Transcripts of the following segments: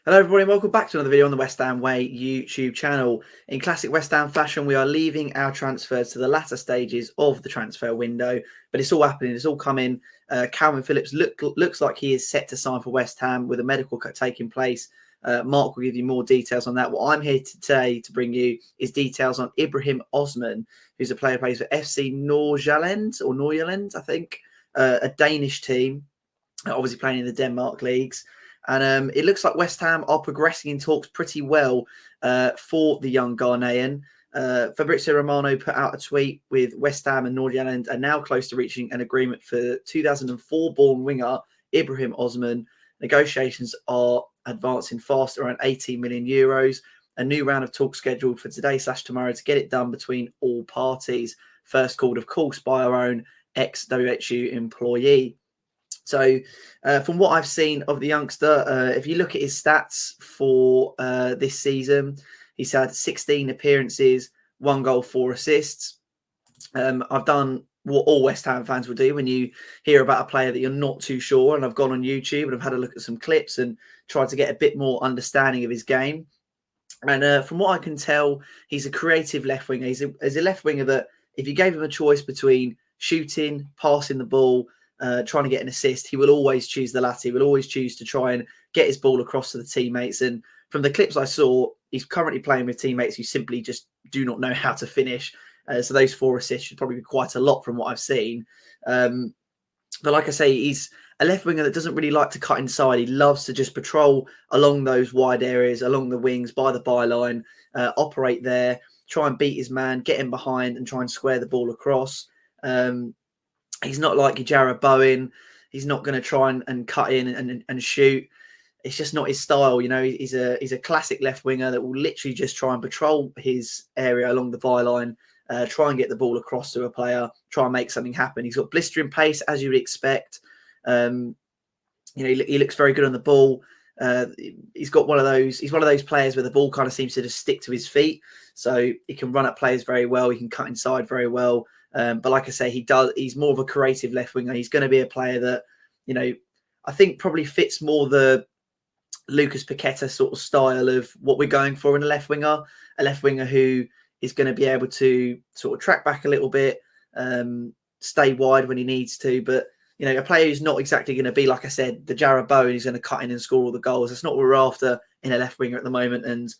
Hello everybody and welcome back to another video on the West Ham Way YouTube channel. In classic West Ham fashion, we are leaving our transfers to the latter stages of the transfer window, but it's all happening, it's all coming. Calvin Phillips looks like he is set to sign for West Ham with a medical cut taking place. Mark will give you more details on that. What I'm here today to bring you is details on Ibrahim Osman, who's a player who plays for FC Nordsjælland, I think, a Danish team, obviously playing in the Denmark leagues. And it looks like West Ham are progressing in talks pretty well for the young Ghanaian. Fabrizio Romano put out a tweet with West Ham and Nordsjælland are now close to reaching an agreement for 2004-born winger Ibrahim Osman. Negotiations are advancing fast, around 18 million euros. A new round of talks scheduled for today/tomorrow to get it done between all parties. First called, of course, by our own ex-WHU employee. So from what I've seen of the youngster, if you look at his stats for this season, he's had 16 appearances, 1 goal, 4 assists. I've done what all West Ham fans will do when you hear about a player that you're not too sure, and I've gone on YouTube and I've had a look at some clips and tried to get a bit more understanding of his game. And from what I can tell, he's a creative left winger. He's a left winger that if you gave him a choice between shooting, passing the ball, trying to get an assist, he will always choose the latter. He will always choose to try and get his ball across to the teammates. And from the clips I saw, he's currently playing with teammates who simply just do not know how to finish. So those 4 assists should probably be quite a lot from what I've seen. But like I say, he's a left winger that doesn't really like to cut inside. He loves to just patrol along those wide areas, along the wings, by the byline, operate there, try and beat his man, get him behind and try and square the ball across. He's not like Jarrod Bowen. He's not going to try and cut in and shoot. It's just not his style. You know, he's a classic left winger that will literally just try and patrol his area along the byline, try and get the ball across to a player, try and make something happen. He's got blistering pace, as you would expect. You know, he looks very good on the ball. He's one of those players where the ball kind of seems to just stick to his feet. So he can run at players very well. He can cut inside very well. But like I say, he's more of a creative left winger. He's going to be a player that, you know, I think probably fits more the Lucas Paqueta sort of style of what we're going for in a left winger who is going to be able to sort of track back a little bit, stay wide when he needs to. But, you know, a player who's not exactly going to be, like I said, the Jarrod Bowen who's going to cut in and score all the goals. That's not what we're after in a left winger at the moment. And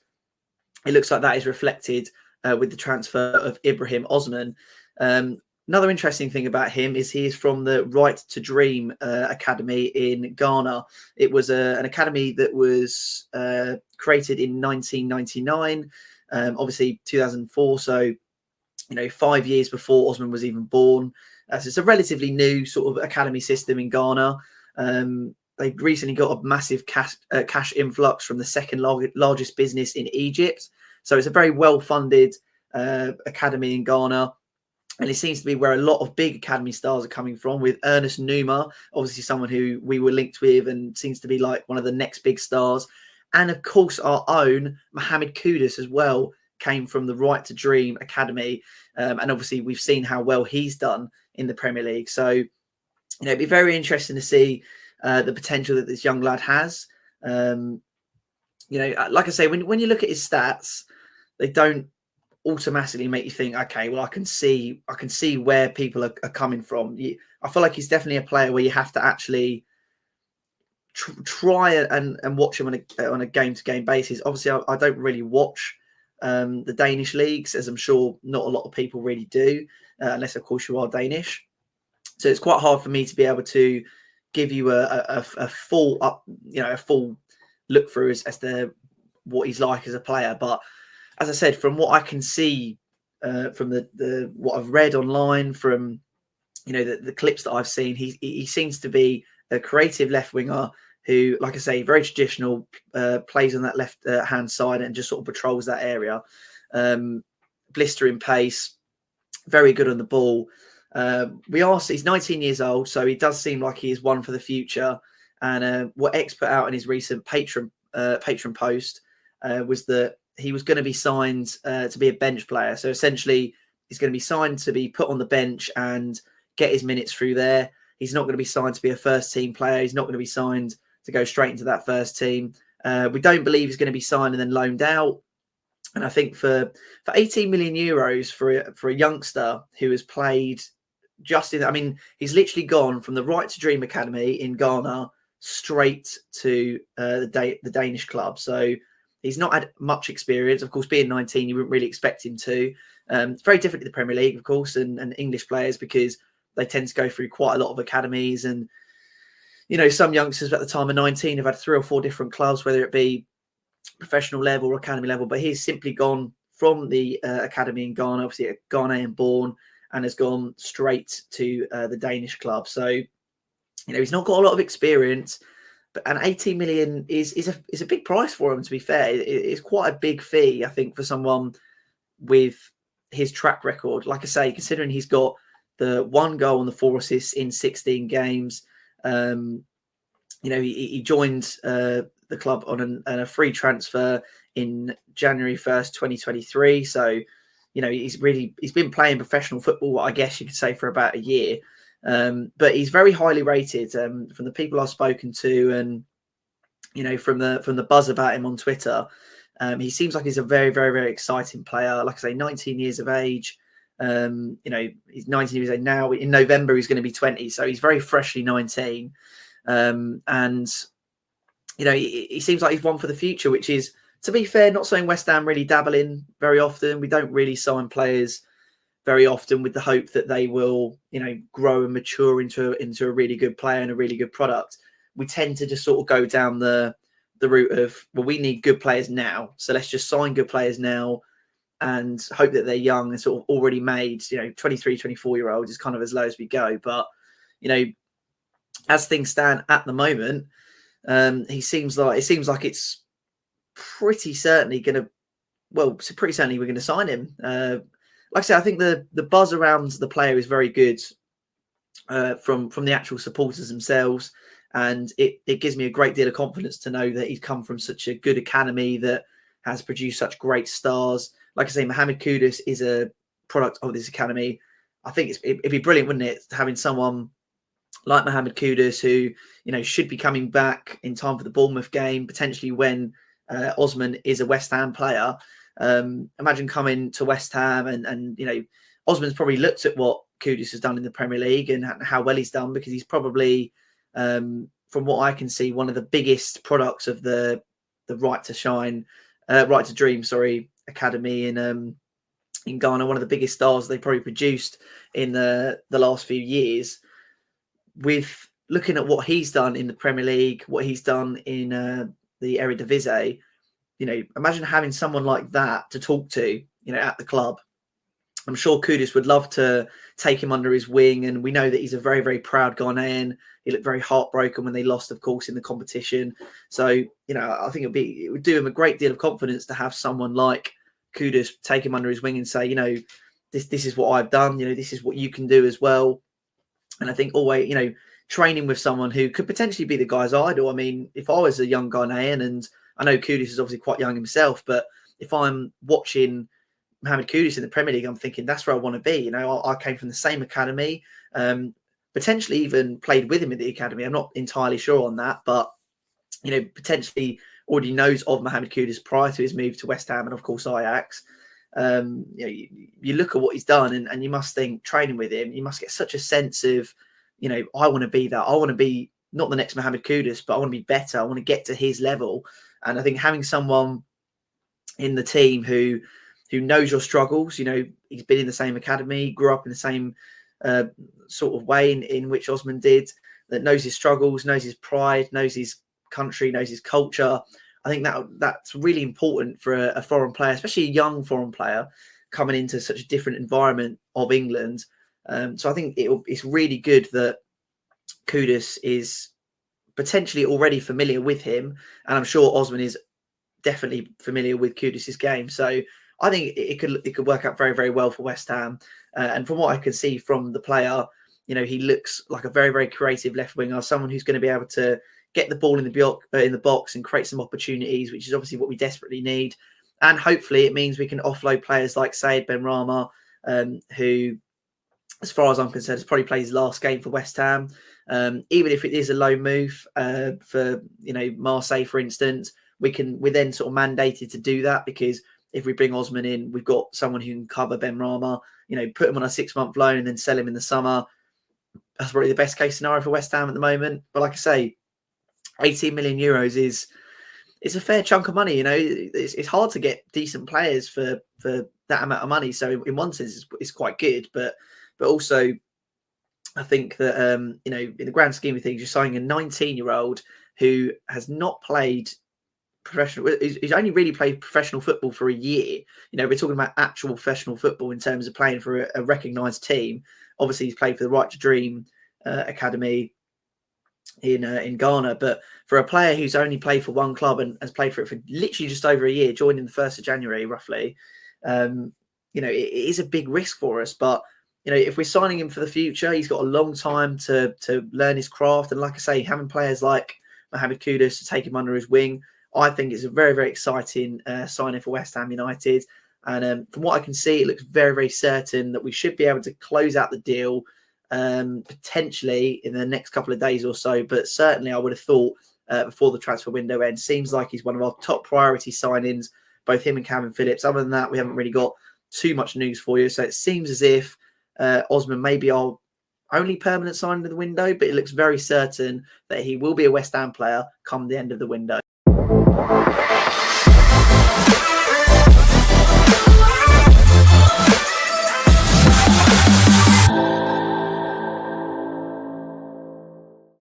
it looks like that is reflected with the transfer of Ibrahim Osman. Another interesting thing about him is he is from the Right to Dream Academy in Ghana. It was an academy that was created in 1999, obviously 2004. So, you know, 5 years before Osman was even born. So it's a relatively new sort of academy system in Ghana. They recently got a massive cash influx from the second largest business in Egypt. So it's a very well-funded academy in Ghana. And it seems to be where a lot of big academy stars are coming from, with Ernest Numa, obviously someone who we were linked with and seems to be like one of the next big stars. And of course, our own Mohamed Kudus as well came from the Right to Dream Academy. And obviously we've seen how well he's done in the Premier League. So, you know, it'd be very interesting to see the potential that this young lad has. You know, like I say, when you look at his stats, they don't automatically make you think, okay, well, I can see where people are coming from. I feel like he's definitely a player where you have to actually try and watch him on a game-to-game basis. Obviously, I don't really watch the Danish leagues, as I'm sure not a lot of people really do, unless, of course, you are Danish. So it's quite hard for me to be able to give you a full look through as to what he's like as a player. But as I said, from what I can see, from the what I've read online, from, you know, the clips that I've seen, he seems to be a creative left winger who, like I say, very traditional, plays on that left hand side and just sort of patrols that area. Blistering pace, very good on the ball. He's 19 years old, so he does seem like he is one for the future. And what X put out in his recent patron post was that he was going to be signed to be a bench player. So essentially, he's going to be signed to be put on the bench and get his minutes through there. He's not going to be signed to be a first team player. He's not going to be signed to go straight into that first team. We don't believe he's going to be signed and then loaned out. And I think for 18 million euros for a youngster who has played just in, I mean, he's literally gone from the Right to Dream Academy in Ghana straight to the Danish club. So he's not had much experience. Of course, being 19, you wouldn't really expect him to. It's very different to the Premier League, of course, and English players, because they tend to go through quite a lot of academies. And, you know, some youngsters at the time of 19 have had 3 or 4 different clubs, whether it be professional level or academy level. But he's simply gone from the academy in Ghana, obviously a Ghanaian born, and has gone straight to the Danish club. So, you know, he's not got a lot of experience, but an 18 million is a big price for him, to be fair. It's quite a big fee, I think, for someone with his track record. Like I say, considering he's got the 1 goal and the 4 assists in 16 games, you know, he joined the club on a free transfer in January 1st, 2023. So, you know, he's been playing professional football, I guess you could say, for about a year. But he's very highly rated from the people I've spoken to, and, you know, from the buzz about him on Twitter. He seems like he's a very, very, very exciting player. Like I say, 19 years of age. You know, he's 19 years old now. In November, he's going to be 20. So he's very freshly 19. And, you know, he seems like he's one for the future, which is, to be fair, not something West Ham really dabble in very often. We don't really sign players very often with the hope that they will, you know, grow and mature into a really good player and a really good product. We tend to just sort of go down the route of, well, we need good players now, so let's just sign good players now and hope that they're young and sort of already made. You know, 23, 24-year-olds is kind of as low as we go. But, you know, as things stand at the moment, it seems like it's pretty certainly going to, well, pretty certainly we're going to sign him. Like I said, I think the buzz around the player is very good from the actual supporters themselves. And it gives me a great deal of confidence to know that he's come from such a good academy that has produced such great stars. Like I say, Mohamed Kudus is a product of this academy. I think it'd be brilliant, wouldn't it, having someone like Mohamed Kudus, who, you know, should be coming back in time for the Bournemouth game, potentially when Osman is a West Ham player. Imagine coming to West Ham and, you know, Osman's probably looked at what Kudus has done in the Premier League and how well he's done, because he's probably, from what I can see, one of the biggest products of the Right to Dream, academy in Ghana. One of the biggest stars they probably produced in the last few years. With looking at what he's done in the Premier League, what he's done in the Eredivisie, you know, imagine having someone like that to talk to, you know, at the club. I'm sure Kudus would love to take him under his wing, and we know that he's a very, very proud Ghanaian. He looked very heartbroken when they lost, of course, in the competition. So, you know, I think it would do him a great deal of confidence to have someone like Kudus take him under his wing and say, you know, this is what I've done. You know, this is what you can do as well. And I think always, you know, training with someone who could potentially be the guy's idol. I mean, if I was a young Ghanaian, and I know Kudus is obviously quite young himself, but if I'm watching Mohamed Kudus in the Premier League, I'm thinking that's where I want to be. You know, I came from the same academy, potentially even played with him at the academy. I'm not entirely sure on that, but, you know, potentially already knows of Mohamed Kudus prior to his move to West Ham and, of course, Ajax. You know, you look at what he's done, and you must think, training with him, you must get such a sense of, you know, I want to be that. I want to be not the next Mohamed Kudus, but I want to be better. I want to get to his level. And I think having someone in the team who knows your struggles, you know, he's been in the same academy, grew up in the same sort of way in which Osman did, that knows his struggles, knows his pride, knows his country, knows his culture. I think that's really important for a foreign player, especially a young foreign player coming into such a different environment of England. So I think it's really good that Kudus is potentially already familiar with him, and I'm sure Osman is definitely familiar with Kudus's game. So I think it could work out very, very well for West Ham. And from what I can see from the player, you know, he looks like a very, very creative left winger, someone who's going to be able to get the ball in the box and create some opportunities, which is obviously what we desperately need. And hopefully it means we can offload players like Said Benrahma, who, as far as I'm concerned, has probably played his last game for West Ham. Even if it is a loan move for, you know, Marseille, for instance, we're then sort of mandated to do that, because if we bring Osman in, we've got someone who can cover Ben Rama, put him on a 6-month loan and then sell him in the summer. That's probably the best case scenario for West Ham at the moment. But like I say, 18 million euros is a fair chunk of money. It's hard to get decent players for that amount of money. So in one sense, it's quite good, but also I think that in the grand scheme of things, you're signing a 19-year-old who has not played professional. He's only really played professional football for a year. We're talking about actual professional football in terms of playing for a recognised team. Obviously, he's played for the Right to Dream academy in Ghana, but for a player who's only played for one club and has played for it for literally just over a year, joining the 1st of January roughly, it is a big risk for us. But if we're signing him for the future, he's got a long time to learn his craft. And like I say, having players like Mohamed Kudus to take him under his wing, I think it's a very, very exciting signing for West Ham United. And from what I can see, it looks very, very certain that we should be able to close out the deal potentially in the next couple of days or so. But certainly I would have thought before the transfer window ends. Seems like he's one of our top priority signings, both him and Calvin Phillips. Other than that, we haven't really got too much news for you. So it seems as if Osman may be our only permanent signing of the window, but it looks very certain that he will be a West Ham player come the end of the window.